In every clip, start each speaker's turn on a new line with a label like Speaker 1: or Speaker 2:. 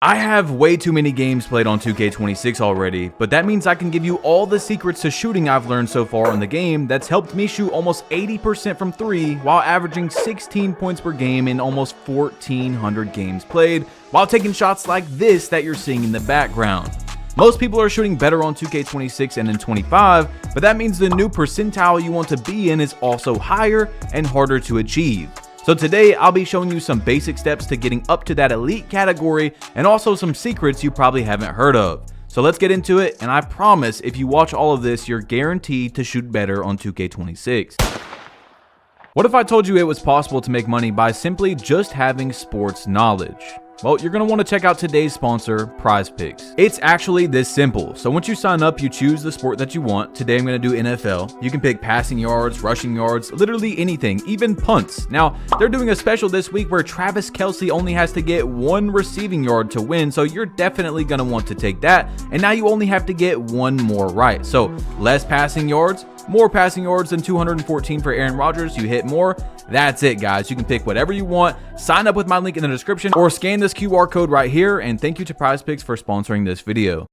Speaker 1: I have way too many games played on 2K26 already, but that means I can give you all the secrets to shooting I've learned so far in the game that's helped me shoot almost 80% from 3 while averaging 16 points per game in almost 1,400 games played, while taking shots like this that you're seeing in the background. Most people are shooting better on 2K26 and in 25, but that means the new percentile you want to be in is also higher and harder to achieve. So today I'll be showing you some basic steps to getting up to that elite category and also some secrets you probably haven't heard of. So let's get into it, and I promise if you watch all of this, you're guaranteed to shoot better on 2K26. What if I told you it was possible to make money by simply just having sports knowledge? Well, you're going to want to check out today's sponsor, PrizePicks. It's actually this simple. So once you sign up, you choose the sport that you want. Today I'm going to do NFL. You can pick passing yards, rushing yards, literally anything, even punts. Now, they're doing a special this week where Travis Kelce only has to get 1 receiving yard to win, so you're definitely going to want to take that. And now you only have to get 1 more right. So less passing yards, more passing yards than 214 for Aaron Rodgers. You hit more. That's it, guys. You can pick whatever you want. Sign up with my link in the description or scan this QR code right here. And thank you to PrizePicks for sponsoring this video.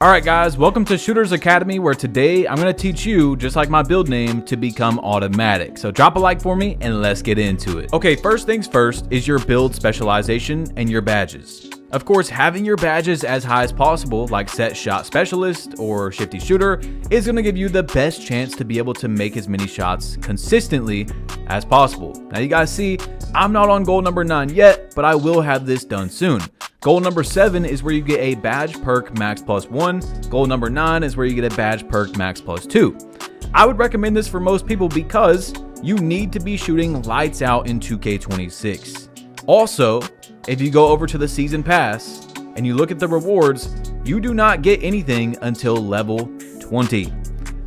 Speaker 1: Alright guys, welcome to Shooters Academy, where today I'm going to teach you, just like my build name, to become automatic. So drop a like for me and let's get into it. Okay, first things first is your build specialization and your badges. Of course, having your badges as high as possible, like Set Shot Specialist or Shifty Shooter, is going to give you the best chance to be able to make as many shots consistently as possible. Now you guys see, I'm not on goal number 9 yet, but I will have this done soon. Goal number 7 is where you get a badge perk max +1. Goal number 9 is where you get a badge perk max +2. I would recommend this for most people because you need to be shooting lights out in 2K26. Also, if you go over to the season pass and you look at the rewards, you do not get anything until level 20.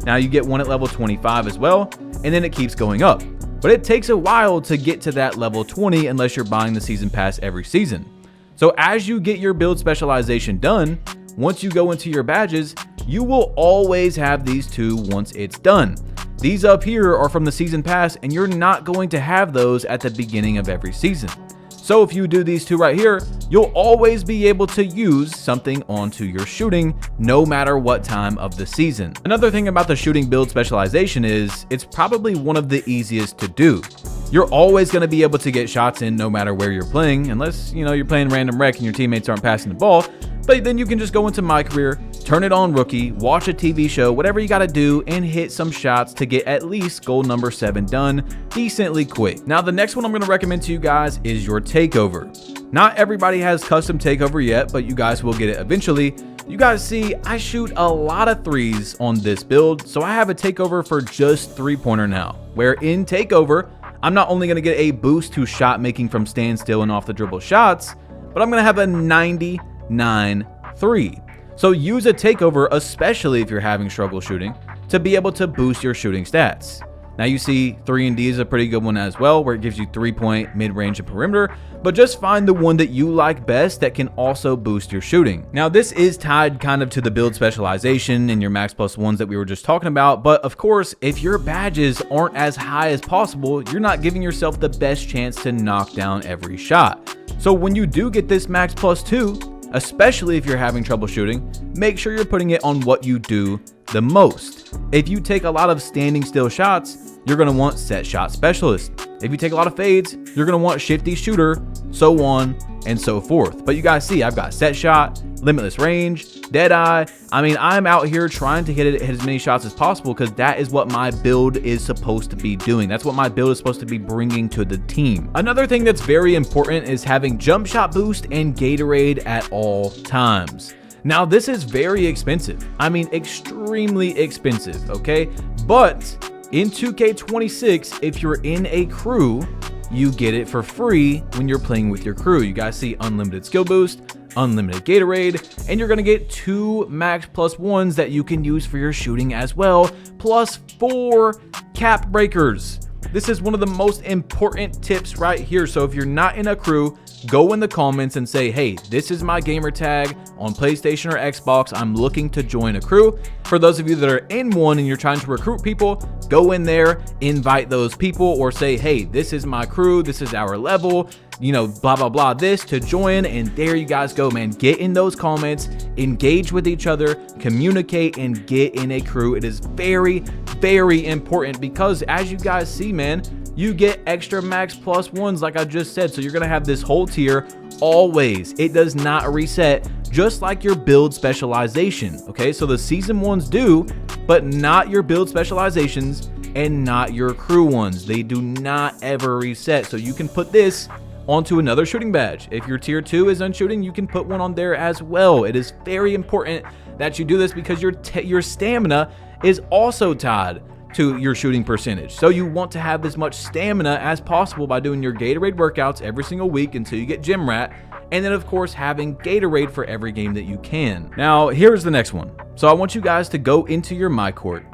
Speaker 1: Now you get one at level 25 as well, and then it keeps going up. But it takes a while to get to that level 20 unless you're buying the season pass every season. So as you get your build specialization done, once you go into your badges, you will always have these two once it's done. These up here are from the season pass, and you're not going to have those at the beginning of every season. So if you do these two right here, you'll always be able to use something onto your shooting no matter what time of the season. Another thing about the shooting build specialization is it's probably one of the easiest to do. You're always going to be able to get shots in no matter where you're playing, unless you're playing random rec and your teammates aren't passing the ball. But then you can just go into My Career, turn it on rookie, watch a TV show, whatever you got to do, and hit some shots to get at least goal number 7 done decently quick. Now, the next one I'm going to recommend to you guys is your takeover. Not everybody has custom takeover yet, but you guys will get it eventually. You guys see, I shoot a lot of 3s on this build, so I have a takeover for just 3-pointer now, where in takeover, I'm not only going to get a boost to shot making from standstill and off the dribble shots, but I'm going to have a 99 3. So use a takeover, especially if you're having struggle shooting, to be able to boost your shooting stats. Now you see 3 and D is a pretty good one as well, where it gives you 3-point, mid-range, and perimeter, but just find the one that you like best that can also boost your shooting. Now this is tied kind of to the build specialization and your max +1s that we were just talking about, but of course, if your badges aren't as high as possible, you're not giving yourself the best chance to knock down every shot. So when you do get this max +2, especially if you're having trouble shooting, make sure you're putting it on what you do the most. If you take a lot of standing still shots, you're going to want Set Shot Specialist. If you take a lot of fades, you're going to want Shifty Shooter, so on and so forth. But you guys see, I've got Set Shot, Limitless Range, Deadeye. I mean, I'm out here trying to hit as many shots as possible because that is what my build is supposed to be doing. That's what my build is supposed to be bringing to the team. Another thing that's very important is having Jump Shot Boost and Gatorade at all times. Now, this is very expensive. I mean, extremely expensive, okay? But in 2K26, if you're in a crew, you get it for free when you're playing with your crew. You guys see unlimited skill boost, unlimited Gatorade, and you're going to get 2 max +1s that you can use for your shooting as well, plus 4 cap breakers. This is one of the most important tips right here. So if you're not in a crew, go in the comments and say, hey, this is my gamer tag on PlayStation or Xbox. I'm looking to join a crew. For those of you that are in one and you're trying to recruit people, go in there, invite those people, or say, hey, this is my crew, this is our level. blah, blah, blah, this to join. And there you guys go, man. Get in those comments, engage with each other, communicate, and get in a crew. It is very, very important because as you guys see, man, you get extra max plus ones like I just said. So you're going to have this whole tier always. It does not reset, just like your build specialization. Okay, so the season ones do, but not your build specializations and not your crew ones. They do not ever reset. So you can put this onto another shooting badge. If your tier 2 is on shooting, you can put one on there as well. It is very important that you do this because your stamina is also tied to your shooting percentage. So you want to have as much stamina as possible by doing your Gatorade workouts every single week until you get Gym Rat, and then of course having Gatorade for every game that you can. Now here's the next one. So I want you guys to go into your My Court,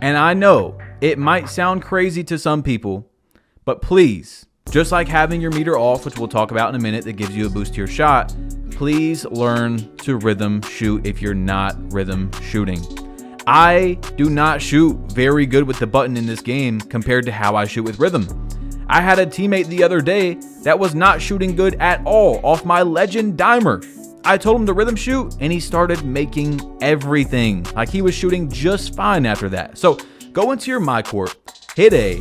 Speaker 1: and I know it might sound crazy to some people, but please, just like having your meter off, which we'll talk about in a minute, that gives you a boost to your shot, please learn to rhythm shoot if you're not rhythm shooting. I do not shoot very good with the button in this game compared to how I shoot with rhythm. I had a teammate the other day that was not shooting good at all off my Legend Dimer. I told him to rhythm shoot and he started making everything. Like, he was shooting just fine after that. So go into your My Court, hit A,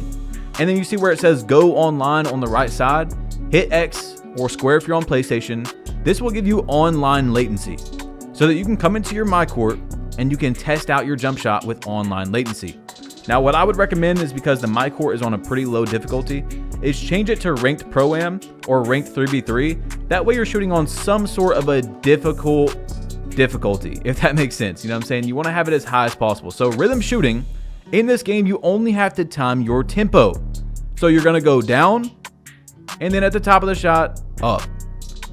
Speaker 1: and then you see where it says go online on the right side. Hit X or square if you're on PlayStation. This will give you online latency so that you can come into your My Court and you can test out your jump shot with online latency. Now, what I would recommend is, because the My Court is on a pretty low difficulty, is change it to ranked Pro-Am or ranked 3v3. That way you're shooting on some sort of a difficult difficulty, if that makes sense. You know what I'm saying? You want to have it as high as possible. So rhythm shooting in this game, you only have to time your tempo. So you're going to go down and then at the top of the shot, up.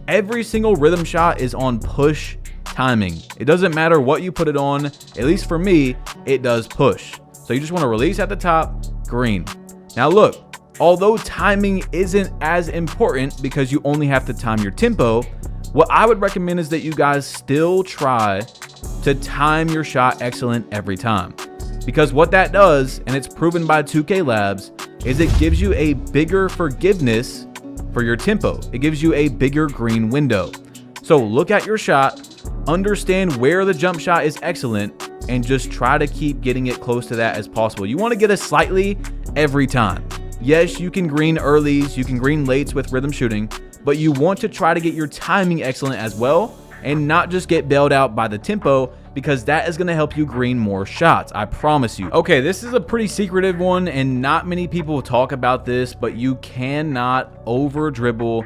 Speaker 1: Every single rhythm shot is on push timing. It doesn't matter what you put it on. At least for me, it does push. So you just want to release at the top, green. Now look, although timing isn't as important because you only have to time your tempo, what I would recommend is that you guys still try to time your shot excellent every time. Because what that does, and it's proven by 2K Labs, is it gives you a bigger forgiveness for your tempo. It gives you a bigger green window. So look at your shot, understand where the jump shot is excellent, and just try to keep getting it close to that as possible. You want to get a slightly every time. Yes, you can green earlies, you can green lates with rhythm shooting, but you want to try to get your timing excellent as well and not just get bailed out by the tempo, because that is going to help you green more shots. I promise you. Okay, this is a pretty secretive one and not many people talk about this, but you cannot over dribble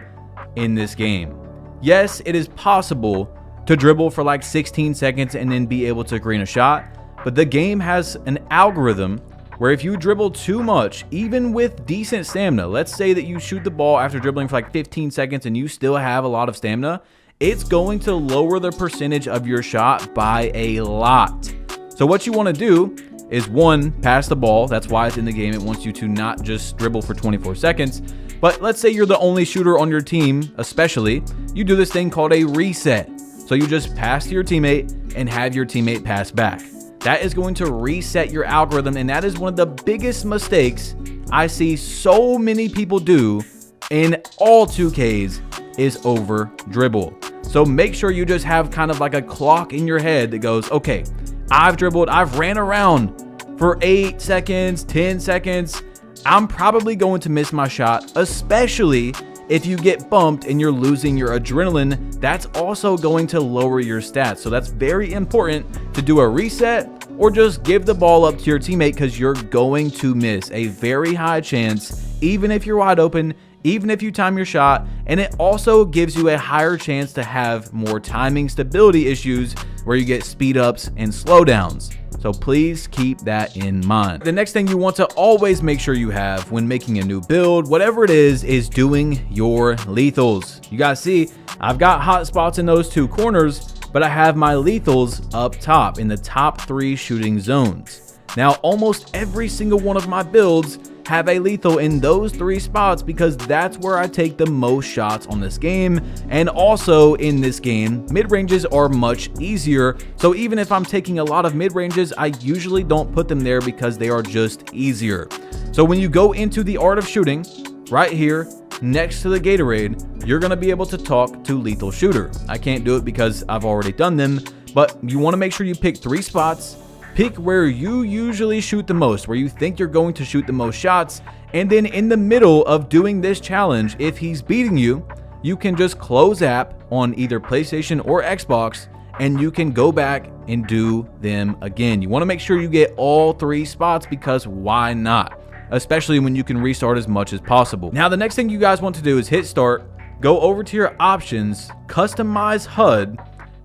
Speaker 1: in this game. Yes, it is possible to dribble for like 16 seconds and then be able to green a shot, but the game has an algorithm where if you dribble too much, even with decent stamina, let's say that you shoot the ball after dribbling for like 15 seconds and you still have a lot of stamina, it's going to lower the percentage of your shot by a lot. So what you want to do is, one, pass the ball. That's why it's in the game. It wants you to not just dribble for 24 seconds. But let's say you're the only shooter on your team, especially, you do this thing called a reset. So you just pass to your teammate and have your teammate pass back. That is going to reset your algorithm, and that is one of the biggest mistakes I see so many people do in all 2Ks is over dribble. So make sure you just have kind of like a clock in your head that goes, okay, I've dribbled, I've ran around for 8 seconds, 10 seconds. I'm probably going to miss my shot, especially if you get bumped and you're losing your adrenaline. That's also going to lower your stats. So that's very important to do a reset or just give the ball up to your teammate, because you're going to miss a very high chance, even if you're wide open, even if you time your shot. And it also gives you a higher chance to have more timing stability issues where you get speed ups and slowdowns. So please keep that in mind. The next thing you want to always make sure you have when making a new build, whatever it is doing your lethals. You guys see, I've got hot spots in those 2 corners, but I have my lethals up top in the top 3 shooting zones. Now, almost every single one of my builds have a lethal in those 3 spots because that's where I take the most shots on this game. And also in this game, mid-ranges are much easier. So even if I'm taking a lot of mid-ranges, I usually don't put them there because they are just easier. So when you go into the art of shooting right here, next to the Gatorade, you're gonna be able to talk to Lethal Shooter. I can't do it because I've already done them, but you wanna make sure you pick 3 spots, pick where you usually shoot the most, where you think you're going to shoot the most shots, and then in the middle of doing this challenge, if he's beating you, you can just close app on either PlayStation or Xbox, and you can go back and do them again. You wanna make sure you get all 3 spots because why not? Especially when you can restart as much as possible. Now, the next thing you guys want to do is hit start, go over to your options, customize HUD,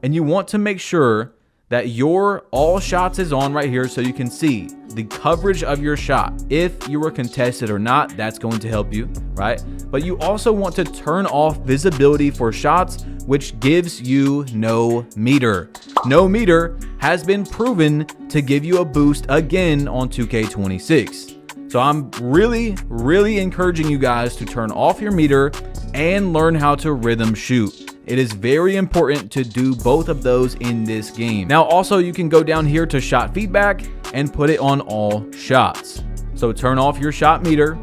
Speaker 1: and you want to make sure that your all shots is on right here so you can see the coverage of your shot. If you were contested or not, that's going to help you, right? But you also want to turn off visibility for shots, which gives you no meter. No meter has been proven to give you a boost again on 2K26. So I'm really encouraging you guys to turn off your meter and learn how to rhythm shoot. It is very important to do both of those in this game. Now, also you can go down here to shot feedback and put it on all shots. So turn off your shot meter,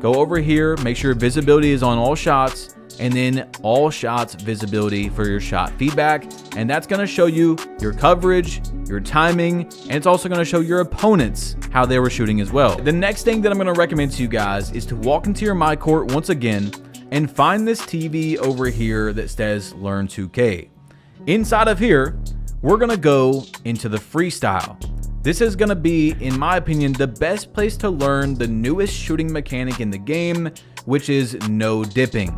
Speaker 1: go over here, make sure visibility is on all shots, and then all shots visibility for your shot feedback. And that's gonna show you your coverage, your timing, and it's also gonna show your opponents how they were shooting as well. The next thing that I'm gonna recommend to you guys is to walk into your My Court once again and find this TV over here that says Learn 2K. Inside of here, we're gonna go into the freestyle. This is gonna be, in my opinion, the best place to learn the newest shooting mechanic in the game, which is no dipping.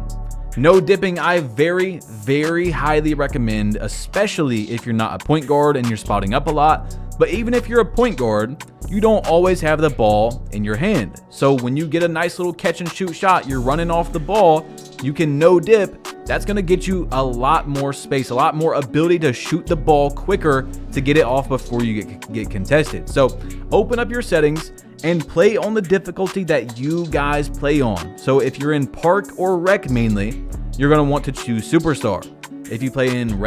Speaker 1: No dipping, I very highly recommend, especially if you're not a point guard and you're spotting up a lot. But even if you're a point guard, you don't always have the ball in your hand. So when you get a nice little catch and shoot shot, you're running off the ball, you can no dip. That's gonna get you a lot more space, a lot more ability to shoot the ball quicker to get it off before you get contested. So open up your settings and play on the difficulty that you guys play on. So if you're in park or rec mainly, you're gonna want to choose Superstar. If you play in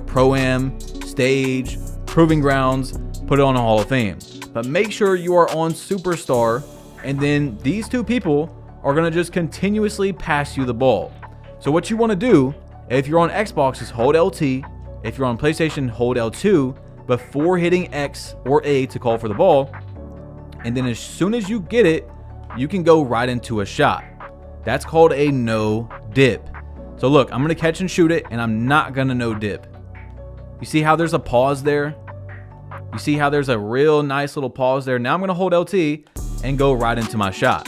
Speaker 1: Pro-Am, Stage, Proving Grounds, put it on a Hall of Fame. But make sure you are on Superstar, and then these 2 people are gonna just continuously pass you the ball. So what you wanna do, if you're on Xbox, is hold LT. If you're on PlayStation, hold L2 before hitting X or A to call for the ball. And then as soon as you get it, you can go right into a shot. That's called a no dip. So look, I'm gonna catch and shoot it, and I'm not gonna no dip. You see how there's a pause there? You see how there's a real nice little pause there? Now I'm gonna hold LT and go right into my shot.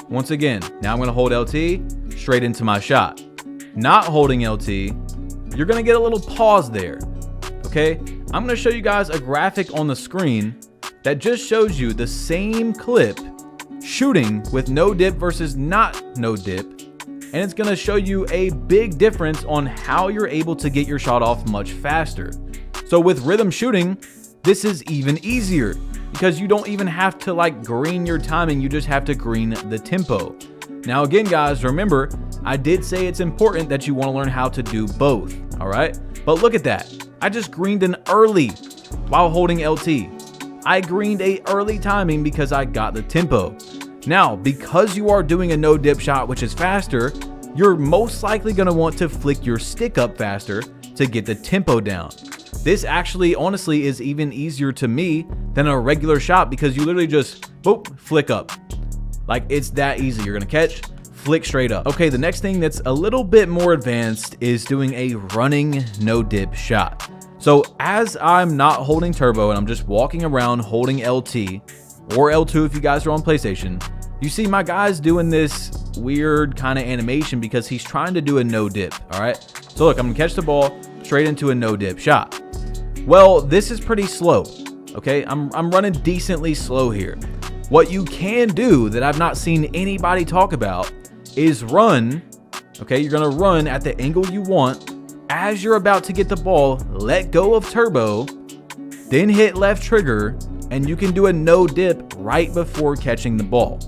Speaker 1: Once again, now I'm gonna hold LT, straight into my shot. Not holding LT, you're gonna get a little pause there, okay? I'm gonna show you guys a graphic on the screen that just shows you the same clip shooting with no dip versus not no dip, and it's gonna show you a big difference on how you're able to get your shot off much faster. So with rhythm shooting, this is even easier because you don't even have to like green your timing, you just have to green the tempo. Now again guys, remember, I did say it's important that you wanna learn how to do both, all right? But look at that, I just greened an early while holding LT. I greened a early timing because I got the tempo. Now, because you are doing a no dip shot, which is faster, you're most likely gonna want to flick your stick up faster to get the tempo down. This actually, honestly, is even easier to me than a regular shot because you literally just, boop, flick up. Like, it's that easy. You're gonna catch, flick straight up. Okay, the next thing that's a little bit more advanced is doing a running no dip shot. So as I'm not holding turbo and I'm just walking around holding LT or L2 if you guys are on PlayStation, you see my guy's doing this weird kind of animation because he's trying to do a no dip, all right? So look, I'm gonna catch the ball straight into a no dip shot. Well, this is pretty slow, okay? I'm running decently slow here. What you can do that I've not seen anybody talk about is run, okay? You're gonna run at the angle you want. As you're about to get the ball, let go of turbo, then hit left trigger, and you can do a no dip right before catching the ball.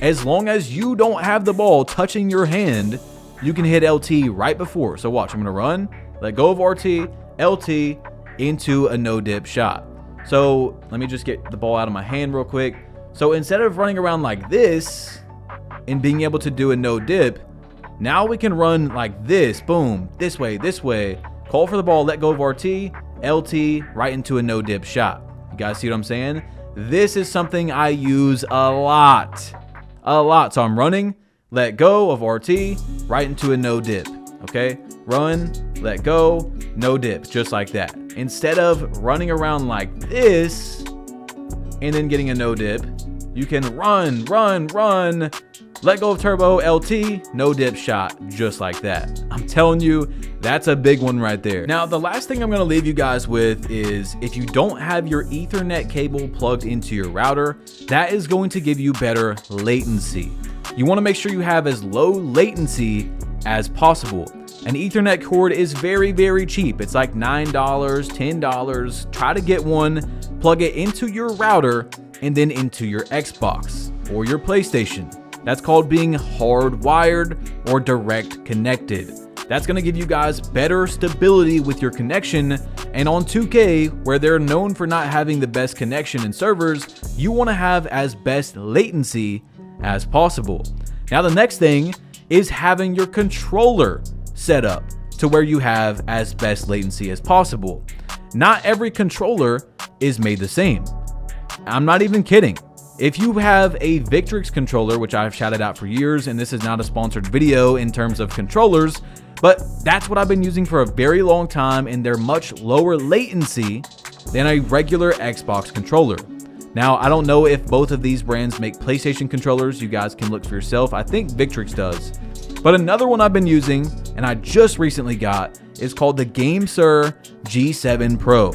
Speaker 1: As long as you don't have the ball touching your hand, you can hit LT right before. So watch, I'm gonna run, let go of RT, LT, into a no dip shot. So let me just get the ball out of my hand real quick. So instead of running around like this and being able to do a no dip, Now we can run like this, boom, this way, call for the ball, let go of RT, LT, right into a no dip shot. You guys see what I'm saying? This is something I use a lot. So I'm running, let go of RT, right into a no dip. Okay, run, let go, no dip, just like that. Instead of running around like this and then getting a no dip, you can run, let go of turbo, LT, no dip shot, just like that. I'm telling you, that's a big one right there. Now, the last thing I'm gonna leave you guys with is if you don't have your Ethernet cable plugged into your router, that is going to give you better latency. You wanna make sure you have as low latency as possible. An Ethernet cord is very, very cheap. It's like $9, $10. Try to get one, plug it into your router, and then into your Xbox or your PlayStation. That's called being hardwired or direct connected. That's gonna give you guys better stability with your connection. And on 2K, where they're known for not having the best connection in servers, you wanna have as best latency as possible. Now, the next thing is having your controller set up to where you have as best latency as possible. Not every controller is made the same. I'm not even kidding. If you have a Victrix controller, which I've shouted out for years, and this is not a sponsored video in terms of controllers, but that's what I've been using for a very long time, and they're much lower latency than a regular Xbox controller. Now, I don't know if both of these brands make PlayStation controllers. You guys can look for yourself. I think Victrix does. But another one I've been using, and I just recently got, is called the GameSir G7 Pro.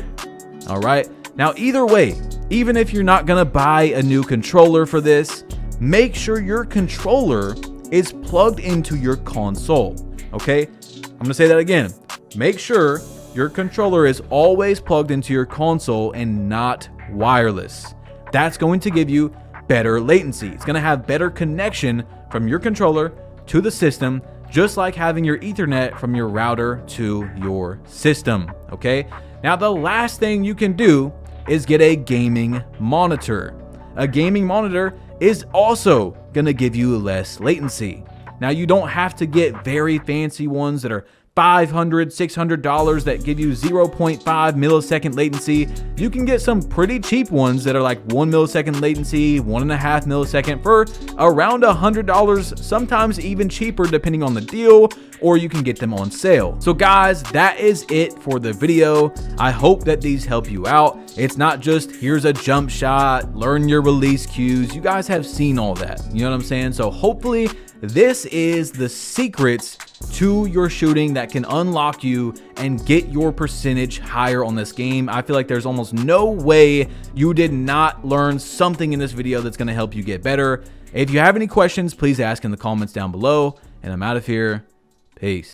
Speaker 1: All right. Now, either way, even if you're not gonna buy a new controller for this, make sure your controller is plugged into your console, okay? I'm gonna say that again. Make sure your controller is always plugged into your console and not wireless. That's going to give you better latency. It's gonna have better connection from your controller to the system, just like having your Ethernet from your router to your system, okay? Now, the last thing you can do is get a gaming monitor. A gaming monitor is also gonna give you less latency. Now, you don't have to get very fancy ones that are $500, $600 that give you 0.5 millisecond latency. You can get some pretty cheap ones that are like 1 millisecond latency, 1.5 millisecond for around $100, sometimes even cheaper depending on the deal, or you can get them on sale. So guys, that is it for the video. I hope that these help you out. It's not just here's a jump shot, learn your release cues. You guys have seen all that, you know what I'm saying? So hopefully this is the secrets to your shooting that can unlock you and get your percentage higher on this game. I feel like there's almost no way you did not learn something in this video that's going to help you get better. If you have any questions, please ask in the comments down below, and I'm out of here. Peace.